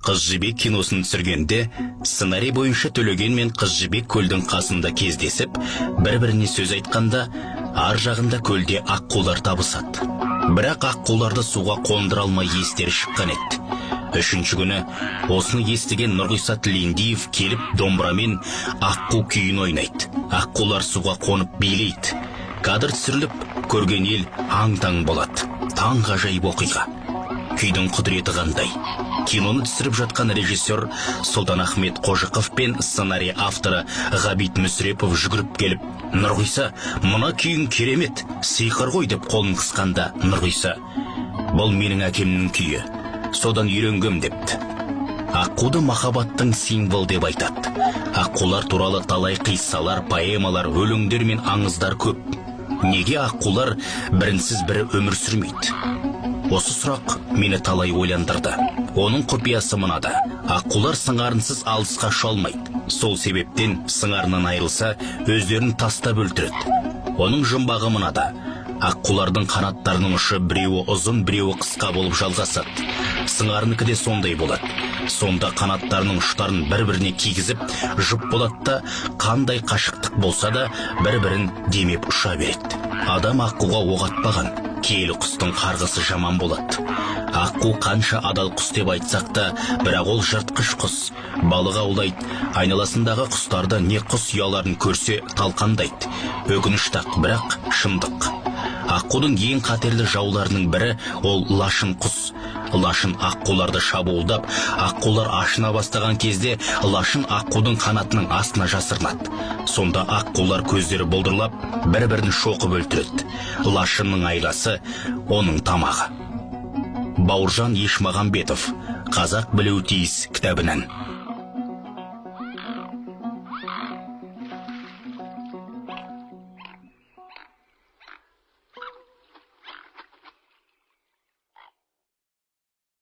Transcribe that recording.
Қыз жібек киносын түсіргенде сценарий бойынша Төлеген мен Қыз жібек көлдің қасында кездесіп, бір-біріне сөз айтқанда, ар жағында көлде аққулар табысады. Бірақ аққуларды суға қондыра алмай естері шыққан еді. Үшінші күні осыны естіген Нұрғиса Тілендиев келіп домбырамен аққу күйін ойнайды. Аққулар суға қонып билейді. Кадр түсіріліп, көрген ел аң-таң болады. Таңғажайып оқиға. Күйдің құдіреті қандай? Киноны түсіріп жатқан режиссер Сұлтан Ахмет Қожықов пен сценарий авторы Ғабит Мүсірепов жүгіріп келіп, Нұрғиса, мына күйің керемет, сиқыр ғой деп қолын қысқанда, Нұрғиса, бұл менің әкемнің күйі, содан үйренгем депті. Аққуды махаббаттың символ деп айтады. Аққулар туралы талай қиссалар, поэмалар, өлеңдер мен аңыздар көп. Неге аққулар бірінсіз бірі өмір сүрмейді? Осы сұрақ мені талай ойландырды. Оның құпиясы мынада: аққулар сыңарынсыз алысқа ұша алмайды. Сол себептен сыңарынан айырылса, өздерін тастап өлтіреді. Оның жұмбағы мынада: аққулардың қанаттарының ұшы біреуі ұзын, біреуі қысқа болып жалғасады. Сыңарыныкі де сондай болады. Сонда қанаттарының ұштарын бір-біріне кигізіп, жұп болады да, қандай қашықтық болса да, бір-бірін демеп ұша береді. Адам аққуға оқ атпаған, киелі құстың қарғысы жаман болады. Аққу қанша адал құс деп айтсақ та, бірақ ол жыртқыш құс. Балық аулайды, айналасындағы құстарды не құс ұяларын көрсе талқандайды. Өкінішті-ақ, бірақ шындық. Аққудың ең қатерлі жауларының бірі ол лашын құс. Лашын аққуларды шабуылдап, аққулар ашына бастаған кезде лашын аққудың қанатының астына жасырынады. Сонда аққулар көздері бұлдырлап, бір-бірін шоқып өлтіреді. Лашынның айласы оның тамағы. Бауыржан Ешмағамбетов, Қазақ білуі тиіс кітабынан.